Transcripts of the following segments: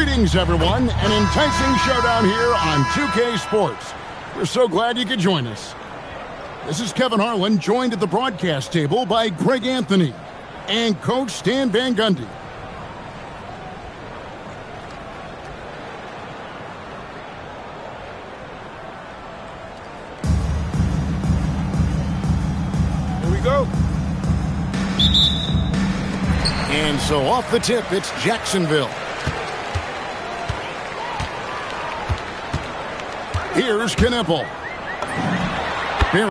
Greetings, everyone. An enticing showdown here on 2K Sports. We're so glad you could join us. This is Kevin Harlan, joined at the broadcast table by Greg Anthony and Coach Stan Van Gundy. Here we go. And so off the tip, it's Jacksonville. Here's Kneppel. Here's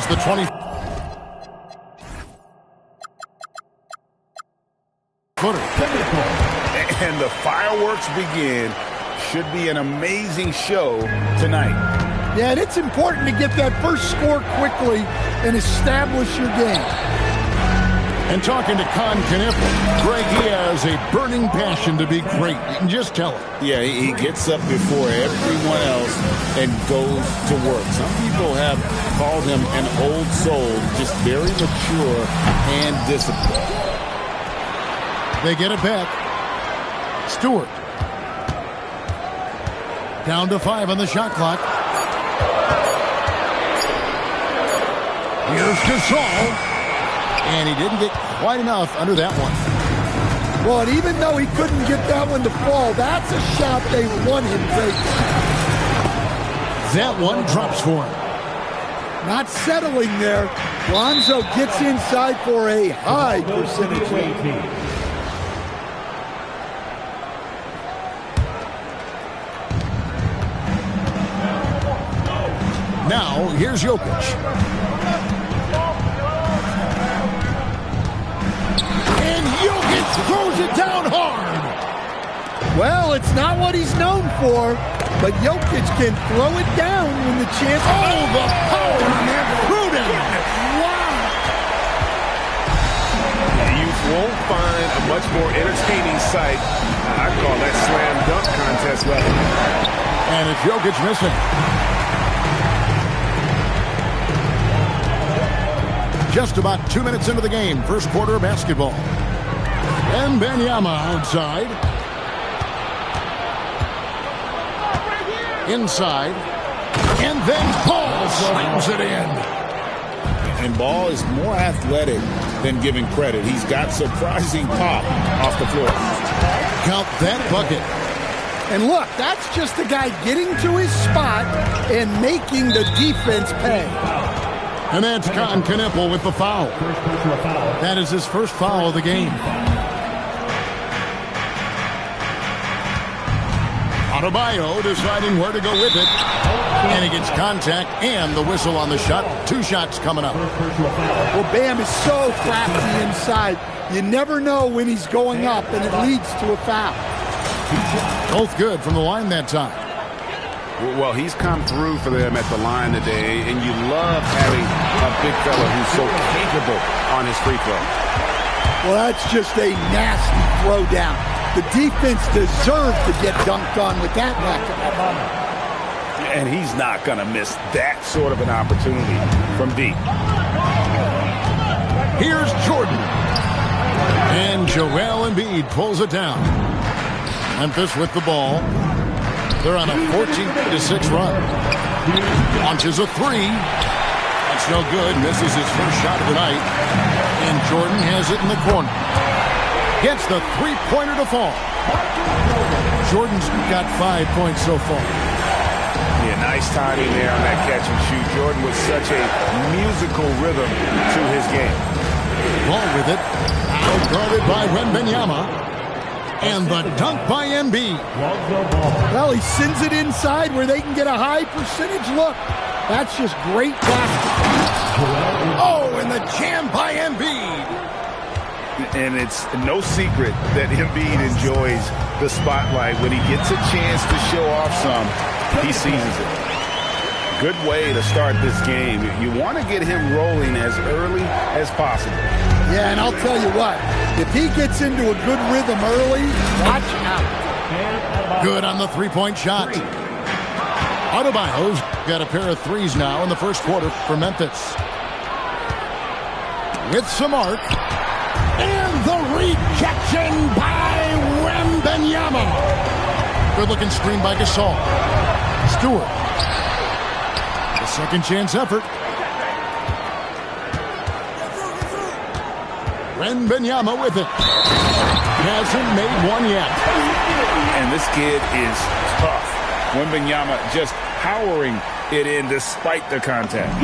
the 20. Footer. And the fireworks begin. Should be an amazing show tonight. Yeah, and it's important to get that first score quickly and establish your game. And talking to Con Kneppel, Greg, he has a burning passion to be great. You can just tell it. Yeah, he gets up before everyone else and goes to work. Some people have called him an old soul, just very mature and disciplined. They get it back. Stewart. Down to 5 on the shot clock. Here's Gasol. And he didn't get quite enough under that one. Well, and even though he couldn't get that one to fall, that's a shot they want him taking. That one drops for him. Not settling there. Lonzo gets inside for a high percentage. Now, here's Jokic. And Jokic throws it down hard. Well, it's not what he's known for, but Jokic can throw it down when the chance... Oh, the power on that Gruden. Wow. You won't find a much more entertaining sight. I call that slam dunk contest level. And it's Jokic missing. Just about 2 minutes into the game, first quarter of basketball. And Wembanyama outside. Inside. And then Ball slams it in. And Ball is more athletic than giving credit. He's got surprising pop off the floor. Count that bucket. And look, that's just the guy getting to his spot and making the defense pay. And that's Con Kneppel with the foul. That is his first foul of the game. Adebayo deciding where to go with it. And he gets contact and the whistle on the shot. 2 shots coming up. Well, Bam is so crafty inside. You never know when he's going up, and it leads to a foul. Both good from the line that time. Well, he's come through for them at the line today, and you love having a big fella who's so capable on his free throw. Well, that's just a nasty throw down. The defense deserved to get dunked on with that racket. And he's not going to miss that sort of an opportunity from deep. Here's Jordan. And Joel Embiid pulls it down. Memphis with the ball. They're on a 14-6 run. Launches a 3. That's no good. Misses his first shot of the night. And Jordan has it in the corner. Gets the 3-pointer to fall. Jordan's got 5 points so far. Yeah, nice timing there on that catch and shoot. Jordan with such a musical rhythm to his game. Ball with it. Out guarded by Wembanyama. And the dunk by Embiid. Well, he sends it inside where they can get a high percentage look. That's just great basketball. Oh, and the jam by Embiid. And it's no secret that Embiid enjoys the spotlight. When he gets a chance to show off some, he seizes it. Good way to start this game. You want to get him rolling as early as possible. Yeah, and I'll tell you what, if he gets into a good rhythm early, watch out. Good on the 3-point shot. Adebayo's got a pair of threes now in the first quarter for Memphis. With some arc. And the rejection by Wembanyama. Good-looking screen by Gasol. Stewart. A second-chance effort. Wembanyama with it. Hasn't made one yet. And this kid is tough. Wembanyama just powering it in despite the contact.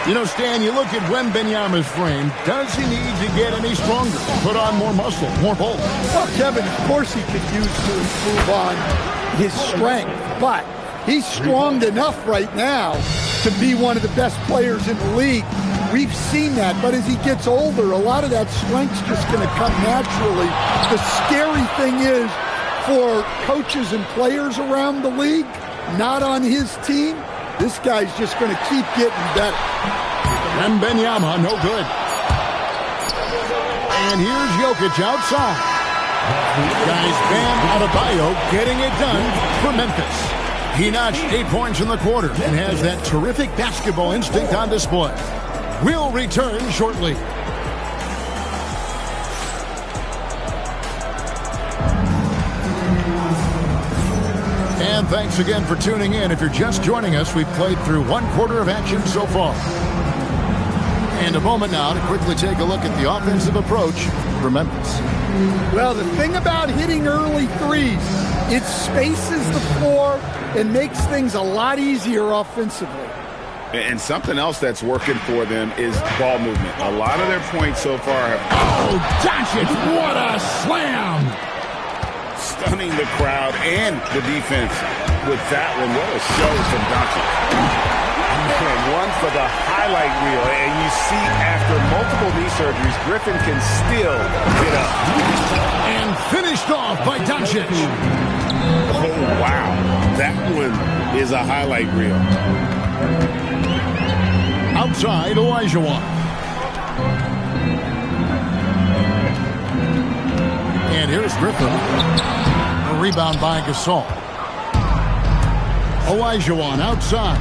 You know, Stan, you look at Wembanyama's frame. Does he need to get any stronger? Put on more muscle, more bulk? Well, Kevin, of course he could use to improve on his strength, but he's strong enough right now to be one of the best players in the league. We've seen that, but as he gets older, a lot of that strength's just going to come naturally. The scary thing is, for coaches and players around the league, not on his team, this guy's just going to keep getting better. Wembanyama, no good. And here's Jokic outside. Guys, Bam Adebayo getting it done for Memphis. He notched 8 points in the quarter and has that terrific basketball instinct on display. We'll return shortly. And thanks again for tuning in. If you're just joining us, we've played through 1 quarter of action so far. And a moment now to quickly take a look at the offensive approach for Memphis. Well, the thing about hitting early threes, it spaces the floor and makes things a lot easier offensively. And something else that's working for them is ball movement. A lot of their points so far have... Oh, Doncic, what a slam! Stunning the crowd and the defense with that one. What a show from Doncic. And one for the highlight reel. And you see after multiple knee surgeries, Griffin can still get up. And finished off by Doncic. Oh, wow. That one is a highlight reel. Outside, Olajuwon. And here's Griffin. A rebound by Gasol. Olajuwon outside.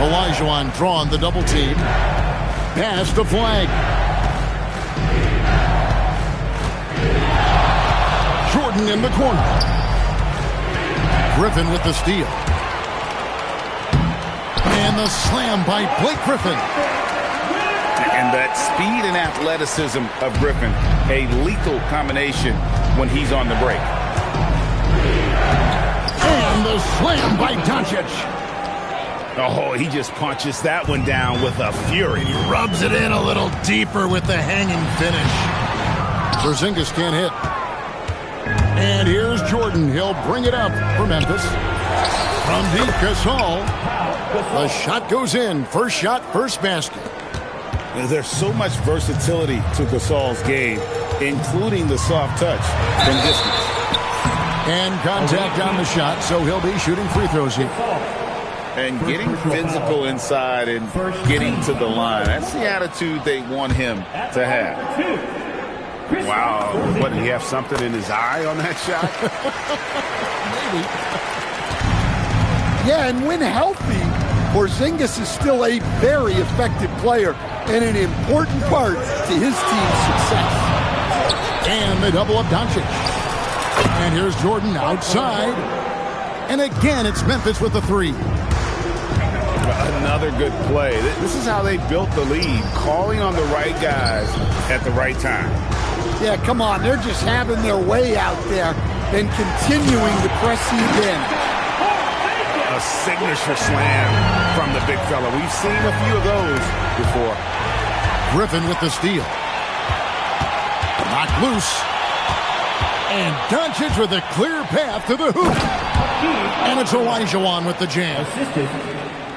Olajuwon drawn the double team. Pass the flag. Jordan in the corner. Griffin with the steal. And the slam by Blake Griffin. And that speed and athleticism of Griffin, a lethal combination when he's on the break. And the slam by Doncic. Oh, he just punches that one down with a fury. He rubs it in a little deeper with the hanging finish. Porzingis can't hit. And here's Jordan. He'll bring it up for Memphis. From deep, Gasol. The shot goes in. First shot, first basket. There's so much versatility to Gasol's game, including the soft touch from distance. And contact on the shot, so he'll be shooting free throws here. And getting physical inside and getting to the line. That's the attitude they want him to have. Wow. What, did he have something in his eye on that shot? Maybe. Yeah, and when healthy, Porzingis is still a very effective player and an important part to his team's success. And they double up Doncic. And here's Jordan outside. And again, it's Memphis with the three. Another good play. This is how they built the lead, calling on the right guys at the right time. Yeah, come on. They're just having their way out there and continuing to press you in. A signature slam from the big fella. We've seen a few of those before. Griffin with the steal. Knocked loose. And Doncic with a clear path to the hoop. And it's Olajuwon with the jam.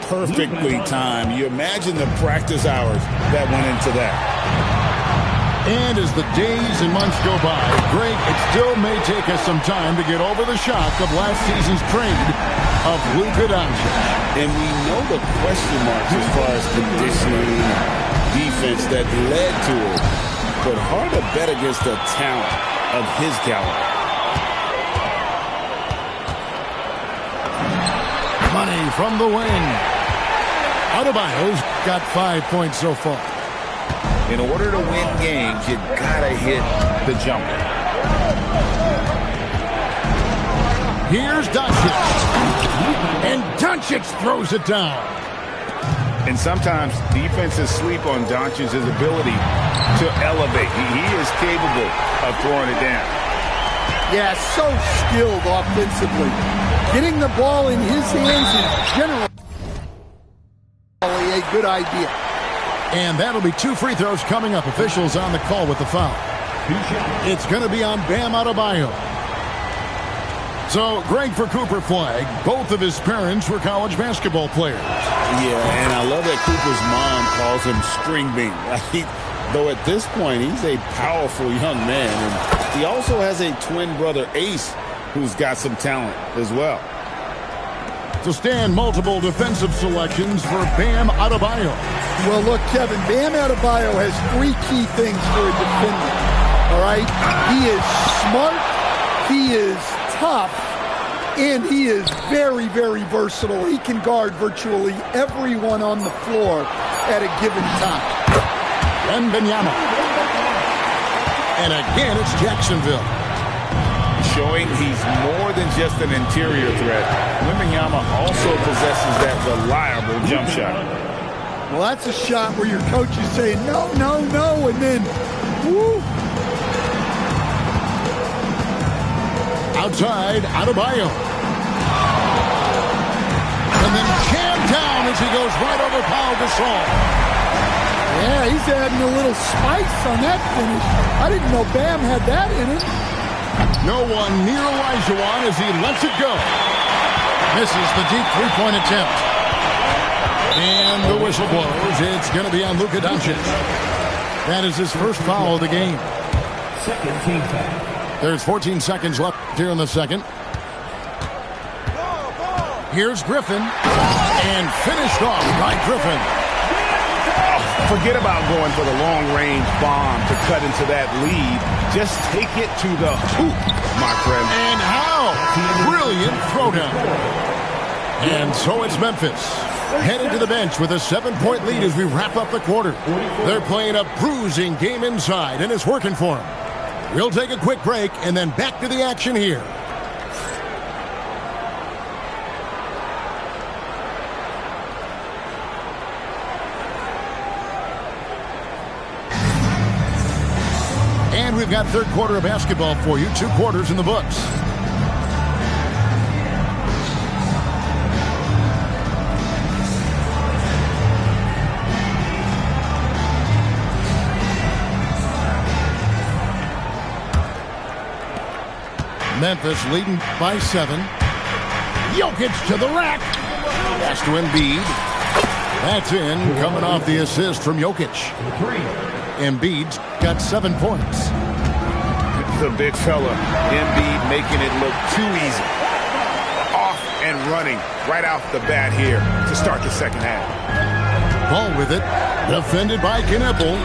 Perfectly timed. You imagine the practice hours that went into that. And as the days and months go by, Greg, it still may take us some time to get over the shock of last season's trade of Luka Doncic. And we know the question marks as far as conditioning, defense that led to it. But hard to bet against the talent of his caliber. Money from the wing. Adebayo's got 5 points so far. In order to win games, you gotta hit the jumper. Here's Doncic. And Doncic throws it down. And sometimes defenses sleep on Doncic's ability to elevate. He is capable of throwing it down. Yeah, so skilled offensively. Getting the ball in his hands is generally a good idea. And that'll be 2 free throws coming up. Officials on the call with the foul. It's going to be on Bam Adebayo. So, Greg, for Cooper Flagg, both of his parents were college basketball players. Yeah, and I love that Cooper's mom calls him String Bean. Though at this point, he's a powerful young man. And he also has a twin brother, Ace, who's got some talent as well. To stand multiple defensive selections for Bam Adebayo. Well, look, Kevin, Bam Adebayo has 3 key things for a defender. All right? He is smart, he is tough, and he is very, very versatile. He can guard virtually everyone on the floor at a given time. Wembanyama. And again, it's Jacksonville. Showing he's more than just an interior threat. Wembanyama also possesses that reliable jump shot. Well, that's a shot where your coach is saying, no, no, no, and then, woo. Outside, Adebayo. And then jammed down as he goes right over Paul Gasol. Yeah, he's adding a little spice on that finish. I didn't know Bam had that in him. No one near Olajuwon as he lets it go. Misses the deep three-point attempt. And the whistle blows. It's going to be on Luka Doncic. That is his first foul of the game. Second team foul. There's 14 seconds left here in the second. Here's Griffin. And finished off by Griffin. Forget about going for the long-range bomb to cut into that lead. Just take it to the hoop, my friend. And how? Brilliant throwdown. And so it's Memphis. Headed to the bench with a 7-point lead as we wrap up the quarter. They're playing a bruising game inside, and it's working for them. We'll take a quick break and then back to the action here. And we've got third quarter of basketball for you. 2 quarters in the books. Memphis leading by 7. Jokic to the rack. Pass to Embiid. That's in, coming off the assist from Jokic. Embiid's got 7 points. The big fella, Embiid, making it look too easy. Off and running right off the bat here to start the second half. Ball with it. Defended by Knepple.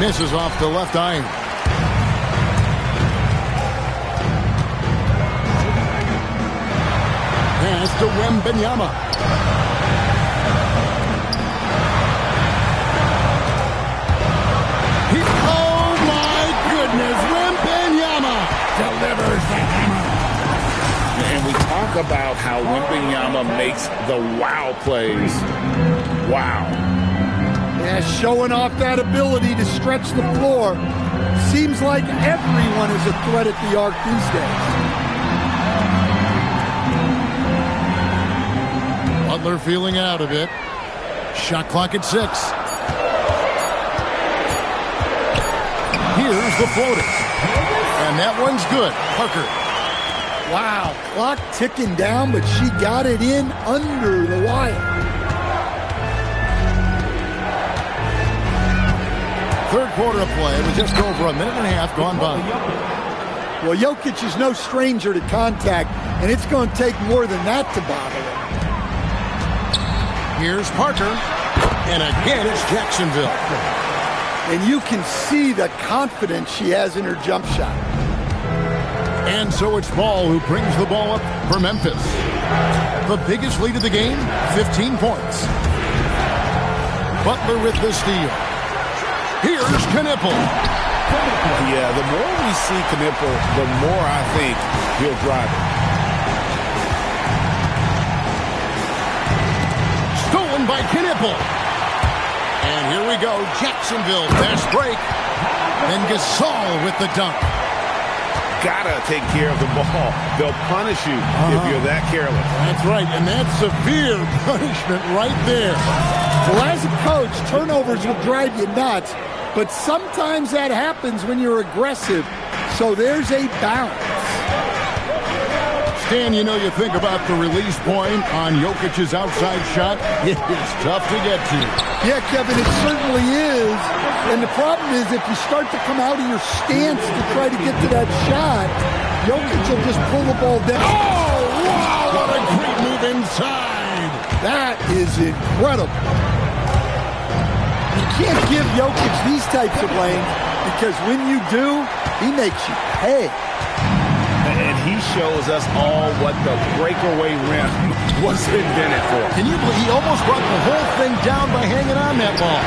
Misses off the left iron. Pass to Wembanyama. Delivers the hammer. And we talk about how Wembanyama makes the wow plays. Wow. Yeah, showing off that ability to stretch the floor. Seems like everyone is a threat at the arc these days. Butler feeling out of it. Shot clock at 6. Here's the floater. And that one's good. Parker. Wow, clock ticking down, but she got it in under the wire. Third quarter of play with just over a minute and a half gone by. Well, Jokic is no stranger to contact, and it's going to take more than that to bother him. Here's Parker. And again, it's Jacksonville. And you can see the confidence she has in her jump shot. And so it's Ball who brings the ball up for Memphis. The biggest lead of the game, 15 points. Butler with the steal. Here's Knipple. Yeah, the more we see Knipple, the more I think he'll drive it. Stolen by Knipple. And here we go, Jacksonville, fast break. And Gasol with the dunk. Gotta take care of the ball. They'll punish you if you're that careless. That's right, and that's severe punishment right there. Well, as a coach, turnovers will drive you nuts, but sometimes that happens when you're aggressive. So there's a balance. Stan, you know, you think about the release point on Jokic's outside shot. It is tough to get to. Yeah, Kevin, it certainly is. And the problem is if you start to come out of your stance to try to get to that shot, Jokic will just pull the ball down. Oh, wow, what a great move inside. That is incredible. You can't give Jokic these types of lanes because when you do, he makes you pay. And he shows us all what the breakaway rim was invented for. Can you believe he almost brought the whole thing down by hanging on that ball?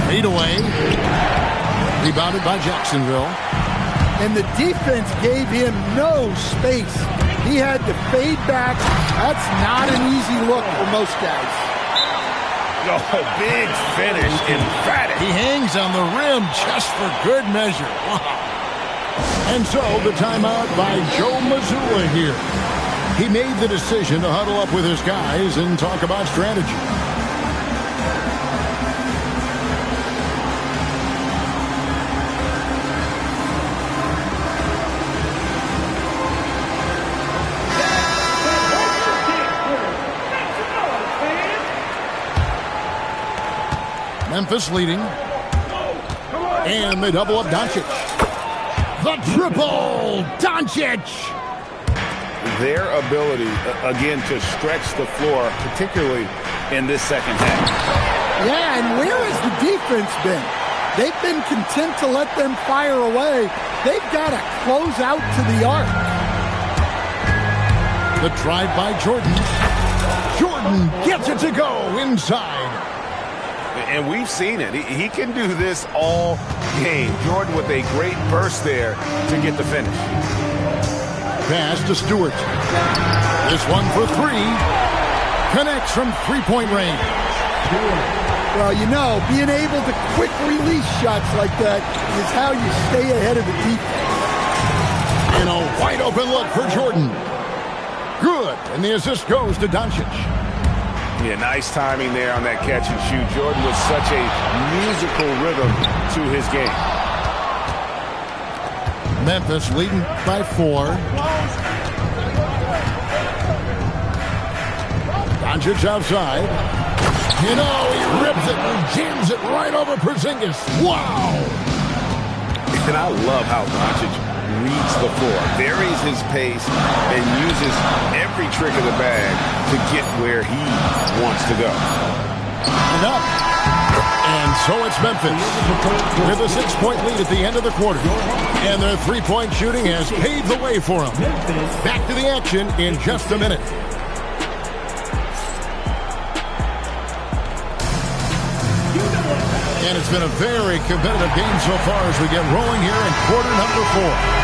Fade away. Rebounded by Jacksonville. And the defense gave him no space. He had to fade back. That's not an easy look for most guys. Oh, big finish, emphatic. He hangs on the rim just for good measure. Wow. And so the timeout by Joe Mazzulla here. He made the decision to huddle up with his guys and talk about strategy. Memphis leading. And they double up Doncic. The triple, Doncic. Their ability, again, to stretch the floor, particularly in this second half. Yeah, and where has the defense been? They've been content to let them fire away. They've got to close out to the arc. The drive by Jordan. Jordan gets it to go inside. And we've seen it. He can do this all game. Jordan with a great burst there to get the finish. Pass to Stewart. This one for three. Connects from three-point range. Well, you know, being able to quick release shots like that is how you stay ahead of the defense. And a wide open look for Jordan. Good. And the assist goes to Doncic. Yeah, nice timing there on that catch and shoot. Jordan with such a musical rhythm to his game. Memphis leading by 4. Doncic outside. You know, he rips it and jams it right over Porzingis. Wow! And I love how Doncic reads the floor, varies his pace, and uses every trick of the bag to get where he wants to go. And up. And so it's Memphis with a 6-point lead at the end of the quarter. And their three-point shooting has paved the way for them. Back to the action in just a minute. And it's been a very competitive game so far as we get rolling here in quarter number 4.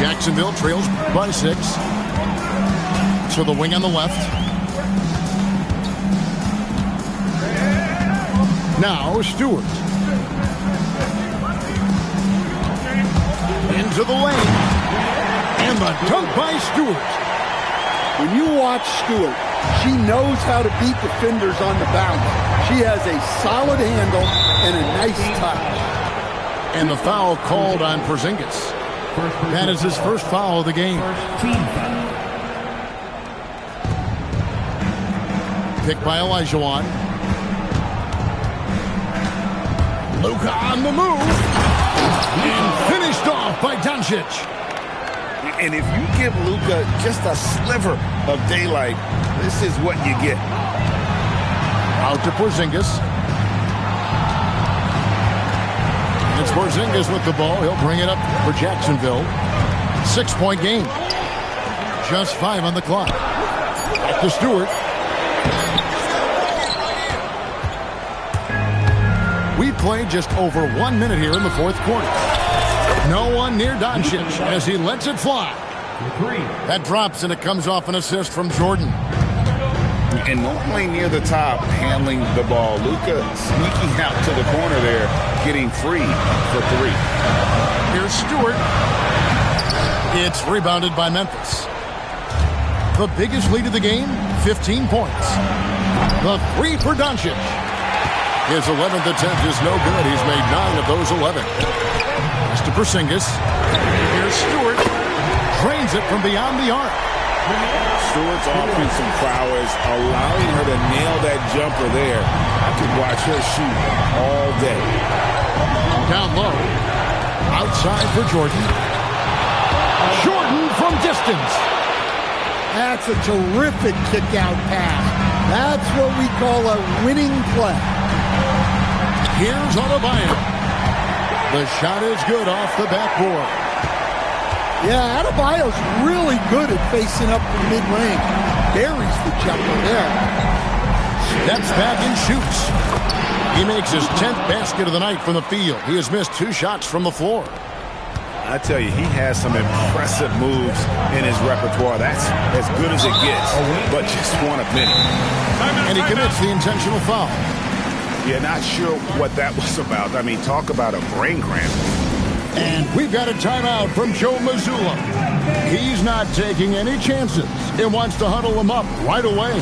Jacksonville trails by 6. So the wing on the left. Now Stewart. Into the lane. And the dunk by Stewart. When you watch Stewart, she knows how to beat defenders on the bounce. She has a solid handle and a nice touch. And the foul called on Porzingis. That is his first foul of the game. Picked by Olajuwon. Luka on the move. And finished off by Doncic. And if you give Luka just a sliver of daylight, this is what you get. Out to Porzingis. It's Porzingis with the ball. He'll bring it up for Jacksonville. 6-point game. Just 5 on the clock. Back to Stewart. We played just over 1 minute here in the fourth quarter. No one near Doncic as he lets it fly. That drops and it comes off an assist from Jordan. And normally near the top handling the ball. Luka sneaking out to the corner there, getting free for 3. Here's Stewart. It's rebounded by Memphis. The biggest lead of the game, 15 points. The 3 for Doncic. His 11th attempt is no good. He's made 9 of those 11. Pass to Porzingis. Here's Stewart. Drains it from beyond the arc. Stewart's offensive prowess, allowing her to nail that jumper there. I could watch her shoot all day. Down low. Outside for Jordan. Jordan from distance. That's a terrific kick-out pass. That's what we call a winning play. Here's Adebayo. The shot is good off the backboard. Yeah, Adebayo's really good at facing up from mid-range. Buries the jumper there. Steps back and shoots. He makes his 10th basket of the night from the field. He has missed 2 shots from the floor. I tell you, he has some impressive moves in his repertoire. That's as good as it gets, but just one of many. And he commits the intentional foul. Yeah, not sure what that was about. I mean, talk about a brain cramp. And we've got a timeout from Joe Mazzulla. He's not taking any chances. He wants to huddle them up right away.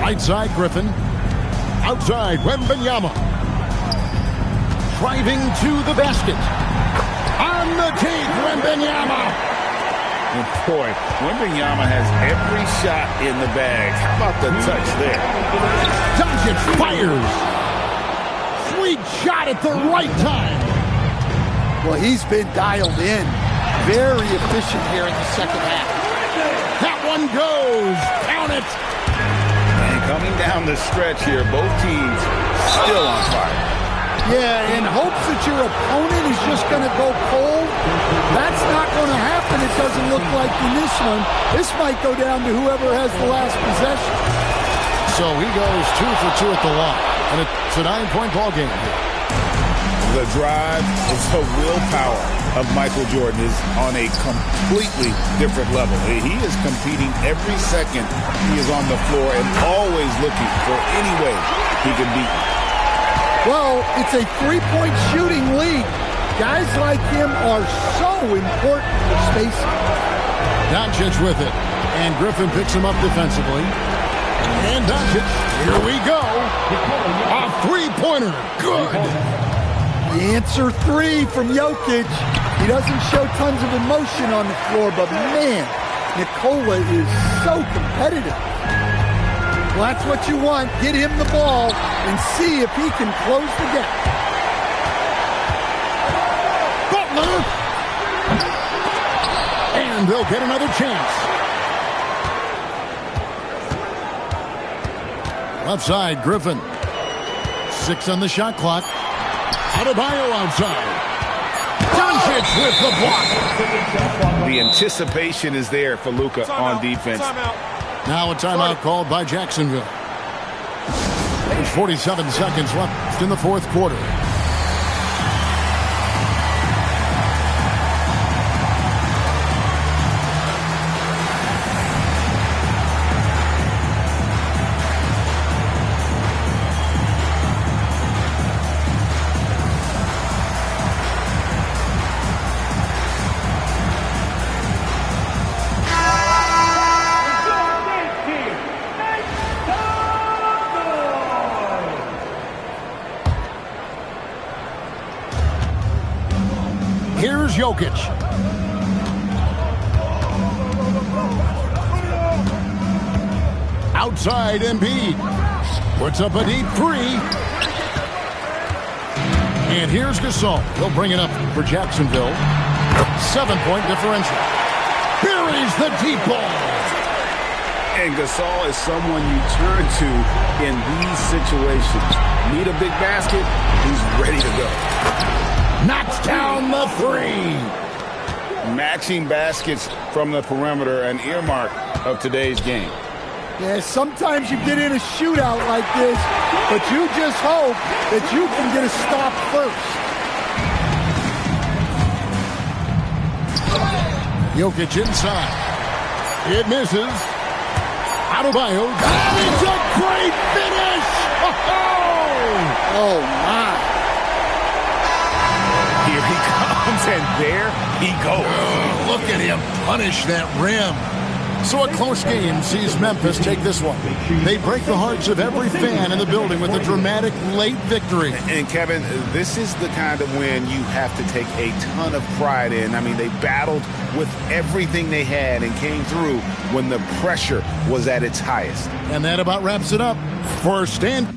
Right side, Griffin. Outside, Wembanyama. Driving to the basket. On the take, Wembanyama. And boy, Wembanyama has every shot in the bag. How about the touch there? Doncic fires. Sweet shot at the right time. Well, he's been dialed in. Very efficient here in the second half. That one goes. Count it. Coming down the stretch here, both teams still on fire. Yeah, in hopes that your opponent is just going to go cold. That's not going to happen, it doesn't look like in this one. This might go down to whoever has the last possession. So he goes 2 for 2 at the line. And it's a 9-point ball game here. The drive is the willpower of Michael Jordan is on a completely different level. He is competing every second he is on the floor and always looking for any way he can beat you. Well, it's a 3-point shooting league. Guys like him are so important for spacing. Doncic with it. And Griffin picks him up defensively. And Doncic, here we go. A 3-pointer. Good. The answer 3 from Jokic. He doesn't show tons of emotion on the floor, but man, Nikola is so competitive. Well, that's what you want. Get him the ball and see if he can close the gap. Butler. And they'll get another chance. Left side, Griffin. 6 on the shot clock. Adebayo outside. Doncic with the block. The anticipation is there for Luka on defense. Now a timeout called by Jacksonville. There's 47 seconds left in the fourth quarter. Here's Jokic. Outside Embiid. Puts up a deep three. And here's Gasol. He'll bring it up for Jacksonville. 7-point differential. Buries the deep ball. And Gasol is someone you turn to in these situations. Need a big basket, he's ready to go. Knocks down the three. Matching baskets from the perimeter, an earmark of today's game. Yeah, sometimes you get in a shootout like this, but you just hope that you can get a stop first. Jokic inside. It misses. Adebayo. That is a great finish! Oh, my. Here he comes, and there he goes. Oh, look at him punish that rim. So a close game sees Memphis take this one. They break the hearts of every fan in the building with a dramatic late victory. And Kevin, this is the kind of win you have to take a ton of pride in. I mean, they battled with everything they had and came through when the pressure was at its highest. And that about wraps it up for Stan.